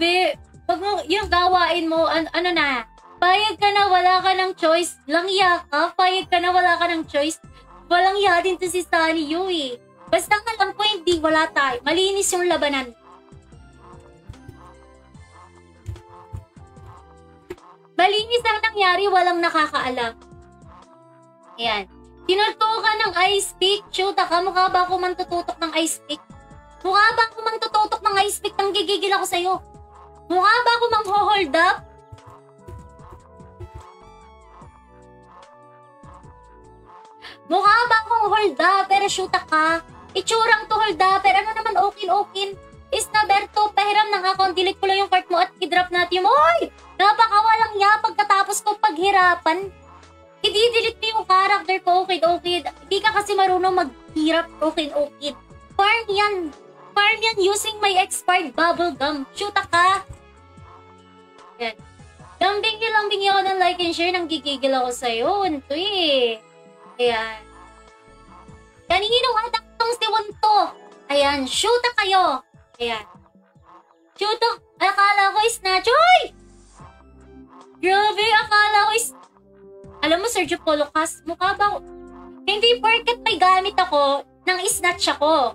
Grabe. Pag mo, yung gawain mo, ano na, payag ka na, wala ka ng choice. Langya ka, payag ka na, wala ka ng choice. Walang ya din to si Sunny Yu eh. Basta nga lang po, hindi, wala tayo. Malinis yung labanan. Malinis ang nangyari, walang nakakaalam. Ayan. Tinutukan ng ice pick. Shoot, mukha ba ako man tututok ng ice pick? Mukha ba ako man tututok ng ice pick? Nang gigigil ako sa'yo. Mukha ba ako mang hold up? Mukha ba akong hold up? Pero shoot ka. Itsurang to hold up. Pero ano naman, okin. Isnaberto, pahiram ng account. Delete ko lang yung cart mo at i-drop natin yung... Oy! Napakawalang niya pagkatapos ko paghirapan. I-delete mo yung character ko, okay. Hindi ka kasi marunong maghirap, okay. Farm yan using my expired bubble gum. Shoot ka. Yan. Lambing ako ng like and share, nang gigigil ako sa'yo. Ito eh. Ayan. Kaninong anak tong si Wonto? Ayan, shoot kayo. Ayan. Shoot akala ko snatch. Uy! Grabe, akala ko alam mo, Sergio Polocas, mukha ba hindi porket may gamit ako, nang snatch ako.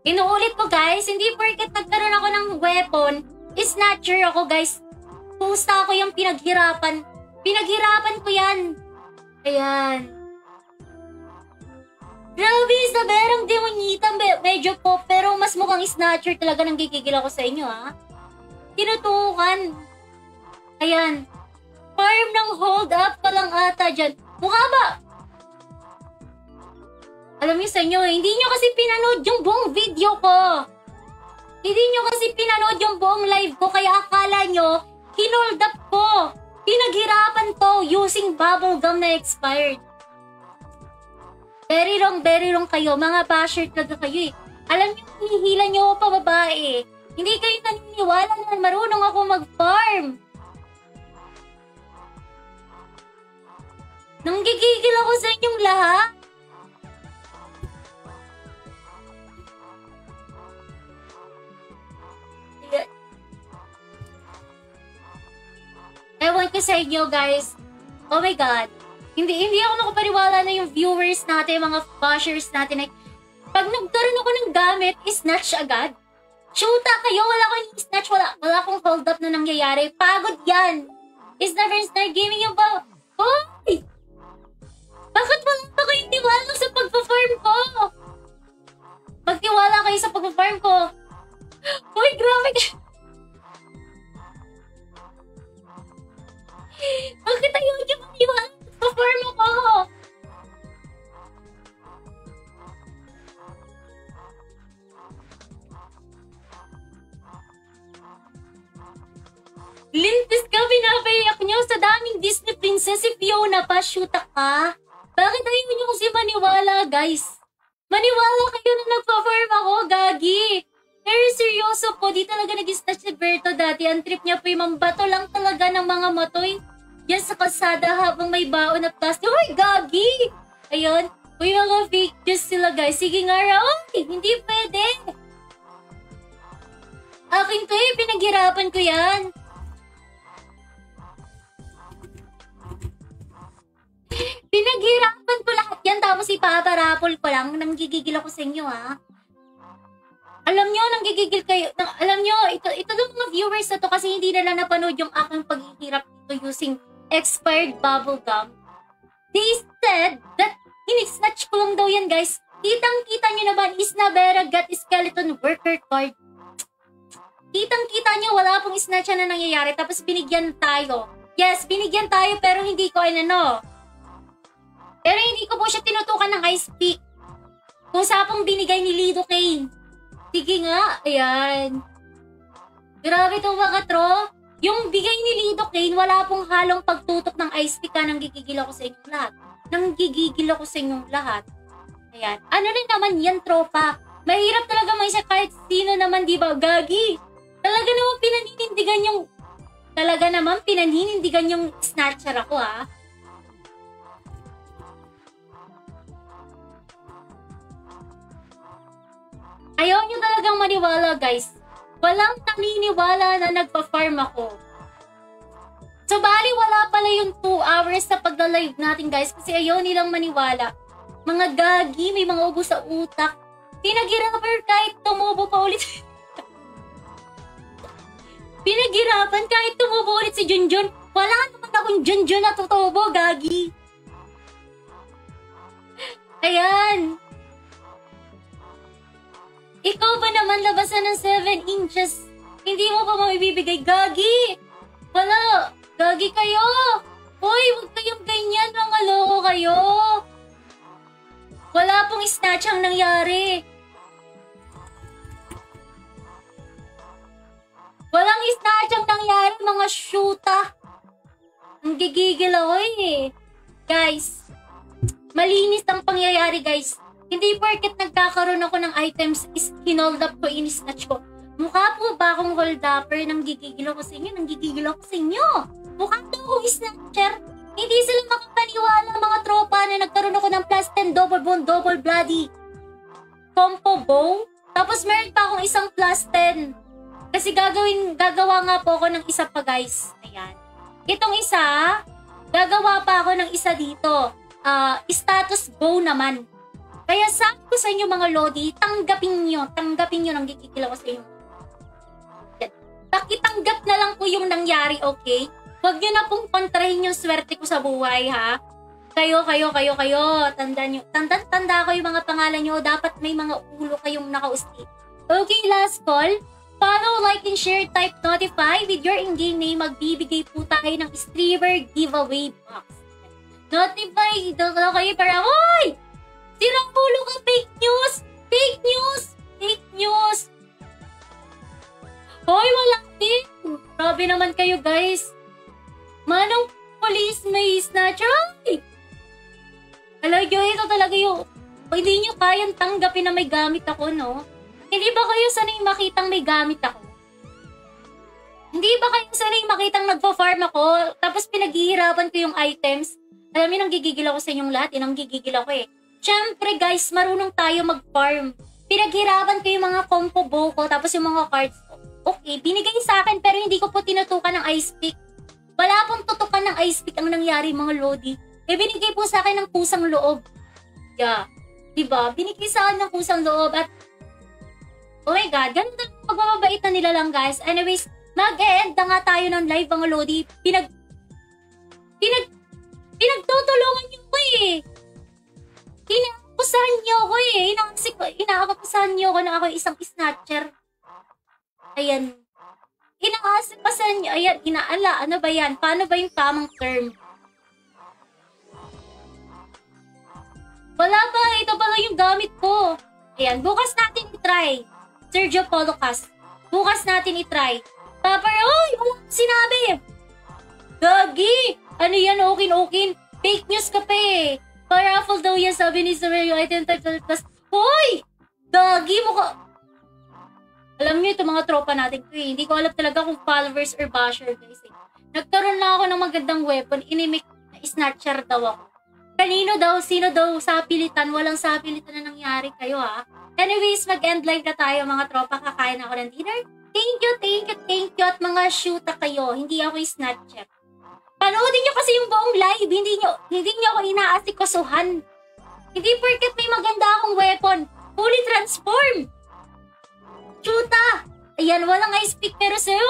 Inuulit ko guys, hindi porket nagkaroon ako ng weapon, snatcher ako guys. Pusta ko yung pinaghirapan. Pinaghirapan ko yan. Ayan. Grabe, sa berang demonyita, medyo po, pero mas mukhang snatcher talaga, nang gigigil ako sa inyo ha. Tinutukan. Ayan. Farm ng hold up pa lang ata dyan. Mukha ba? Alam niyo sa inyo, hindi nyo kasi pinanood yung buong video ko. Hindi nyo kasi pinanood yung buong live ko, kaya akala nyo, hinold up ko. Pinaghirapan to using bubble gum na expired. Very wrong kayo. Mga basher talaga kayo eh. Alam nyo, hinihila nyo ako pa babae. Hindi kayo naniniwala na marunong ako mag-farm. Nanggigigil ako sa inyong lahat. Ewan ko sa inyo guys. Oh my God. Hindi ako nakapaniwala na yung viewers natin, mga bashers natin. Pag nagkaroon ako ng gamit, snatch agad. Shoota kayo, wala akong snatch, wala akong hold up na nangyayari. Pagod yan. Is never start gaming yung ba? Hoy! Bakit wala pa kayong tiwala sa pagpa-farm ko? Magtiwala kayo sa pagpa-farm ko. Uy, grabe ka. Bakit ayaw niyo maniwala sa pagpa-farm ko? Lintis ka, pinapayak niyo sa daming Disney princess. Si Fiona pa, shoot ka. Bakit ayaw niyo kasi maniwala, guys? Maniwala kayo na nagpa-farm ako, gagi. Pero seryoso po, di talaga nag-snatch si Berto dati. Ang trip niya po yung mambato lang talaga ng mga matoy. Yan sa kalsada habang may baon na plastic. Uy, gagi! Ayun. Uy, mga fake news sila, guys. Sige nga raw. Hindi pwede. Akin to eh, pinaghirapan ko yan. Pinaghirapan ko lahat yan, tapos ipaparapol ko lang. Nanggigigil ako sa inyo, ha? Alam nyo, nanggigigil kayo. Alam nyo, ito ng mga viewers na to kasi hindi nila napanood yung aking paghihirap dito using expired bubble gum. They said that in-snatch ko lang daw yan, guys. Kitang-kita nyo naman, Isnabera got skeleton worker card. Kitang-kita nyo, wala pong snatch na nangyayari, tapos binigyan tayo. Yes, binigyan tayo, pero hindi ko Pero hindi ko po siya tinutukan ng ice pick. Kung sa pong binigay ni Lido Kane. Sige nga, ayan. Grabe itong mga tro. Yung bigay ni Lido Kane, wala pong halong pagtutok ng ice pick ka. Nanggigigil ako sa inyong lahat. Nanggigigil ako sa inyong lahat. Ayan. Ano rin naman yan, tropa? Mahirap talaga may siya kahit sino naman, di ba? Gagi. Talaga naman pinaninindigan yung snatcher ako, ha? Ayaw nyo talagang maniwala, guys. Walang naniniwala na nagpa-farm ako. So, bali wala pala yung 2 hours sa pagla-live natin, guys. Kasi ayaw nilang maniwala. Mga gagi, may mga ubo sa utak. Pinaghirapan kahit tumubo pa ulit. Pinaghirapan kahit tumubo ulit si Junjun. Wala naman akong Junjun na tutubo, gagi. Ayan. Ikaw ba naman labasan ng 7 inches? Hindi mo pa maibibigay, gagi. Wala. Gagi kayo! Hoy, huwag kayong ganyan, mga loko kayo! Wala pong snatch ang nangyari. Walang snatch ang nangyari, mga shoota. Ang gigigil ako eh. Guys, malinis ang pangyayari, guys. Hindi porket nagkakaroon ako ng items is hinold up ko, in-snatch ko. Mukha po ba akong hold upper? Nanggigigil ako sa inyo? Nanggigigil ako sa inyo? Mukha daw akong snatcher. Hindi sila makapaniwala, mga tropa, na nagkaroon ako ng plus 10 double bone, double bloody compo bow. Tapos meron pa akong isang plus 10. Kasi gagawa nga po ako ng isa pa, guys. Ayan. Itong isa, gagawa pa ako ng isa dito. Status bow naman. Kaya sabi ko sa inyo, mga lodi, tanggapin nyo, nanggigigil ako sa inyo. Pakitanggap na lang po yung nangyari, okay? Huwag nyo na pong kontrahin yung swerte ko sa buhay, ha? Kayo. Tanda ko yung mga pangalan nyo. Dapat may mga ulo kayong nakausti. Okay, last call. Follow, like, and share, type notify. With your in-game name, magbibigay po tayo ng streamer giveaway box. Notify, kayo para, hoy! Sirang ulo ka, fake news! Fake news! Fake news! Hoy, wala din! Grabe naman kayo, guys. Manong police may snatcher? Ay! Alam nyo, ito talaga yung... Hindi nyo kayang tanggapin na may gamit ako, no? Hindi ba kayo sanay makitang may gamit ako? Hindi ba kayo sanay makitang nagpa-farm ako, tapos pinaghihirapan ko yung items? Alam niyo, nanggigigil ako sa inyong lahat. Nanggigigil ako eh. Siyempre, guys, marunong tayo mag-farm. Pinaghirapan ko yung mga compo bow ko, tapos yung mga cards ko. Okay, binigay sa akin pero hindi ko po tinutukan ng ice pick. Wala pong tutukan ng ice pick ang nangyari, mga lodi. Binigay po sa akin ng kusang loob. Yeah. Diba? Binigay sa akin ng kusang loob at oh my God, ganun na pagmamabait na nila lang, guys. Anyways, mag-e-end na nga tayo ng live, mga lodi. Pinagtutulungan niyo ko eh. Inaakusahan niyo ko eh. Inaakusahan niyo ko na ako isang snatcher. Ayan. Inaasipasan niyo. Ayan, ano ba yan? Paano ba yung tamang term? Wala pa. Ito pala yung gamit ko. Ayan, bukas natin i-try. Sergio Polocas. Bukas natin i-try. Tapos, oy, wala sinabi. Gagi. Ano yan, okin. Fake news ka pa eh. Paraffle daw yan, sabi ni Sir yung item title plus. Hoy! Gagi mo ka. Alam niyo, ito mga tropa natin ko eh. Hindi ko alam talaga kung followers or basher, guys eh. Nagkaroon lang ako ng magandang weapon. Inimik na snatcher daw ako. Kanino daw? Sino daw? Sapilitan? Walang sapilitan na nangyari kayo ha. Anyways, mag-end live na tayo mga tropa. Kakain ako ng dinner. Thank you. At mga shoota kayo. Hindi ako yung snatcher. Panoodin nyo kasi yung buong live. Hindi nyo ako inaasikosuhan. Hindi porket may maganda akong weapon. Fully transform. Shoota. Ayan, walang ice pick pero sa'yo.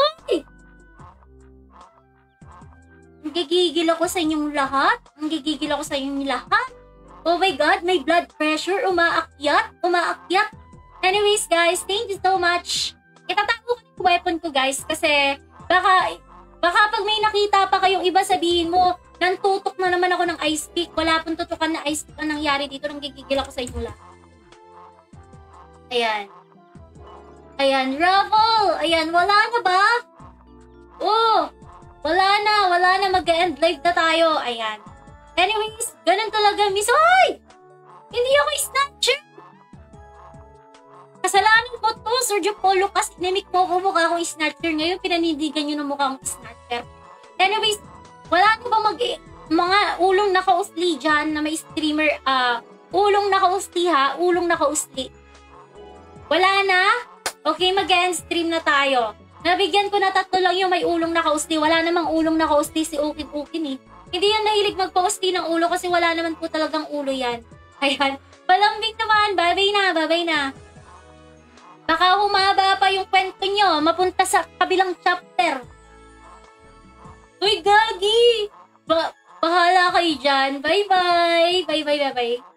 Nagigigil ako sa inyong lahat. Oh my God, may blood pressure. Umaakyat. Anyways, guys, thank you so much. Itatago ko yung weapon ko, guys, kasi baka pag may nakita pa kayong iba, sabihin mo, nantutok na naman ako ng ice pick. Wala pong tutukan na ice pick ang nangyari dito. Nanggigigil ako sa inyong lahat. Ayan, Raffle. Ayan, wala na ba? Oh, wala na. Mag-end live na tayo. Ayan. Anyways, ganun talaga, miss. Hoy! Hindi ako snatcher. Kasalanan mo to, Sergio Polocas. Inimik mo ko mukha akong snatcher. Ngayon, pinanindigan nyo na mukha akong snatcher. Anyways, wala na ba mga ulong nakausli dyan na may streamer, ulong nakausli ha? Ulong nakausli. Wala na? Okay, mag-end stream na tayo. Nabigyan ko na 3 lang yung may ulong nakausti. Wala namang ulong nakausti si Ukin eh. Hindi yan mahilig magpausti ng ulo kasi wala naman po talagang ulo yan. Ayan. Palambing naman. Babay na, babay na. Baka humaba pa yung kwento nyo. Mapunta sa kabilang chapter. Uy, gagi! Bahala kayo dyan. Bye-bye! Bye-bye, bye-bye.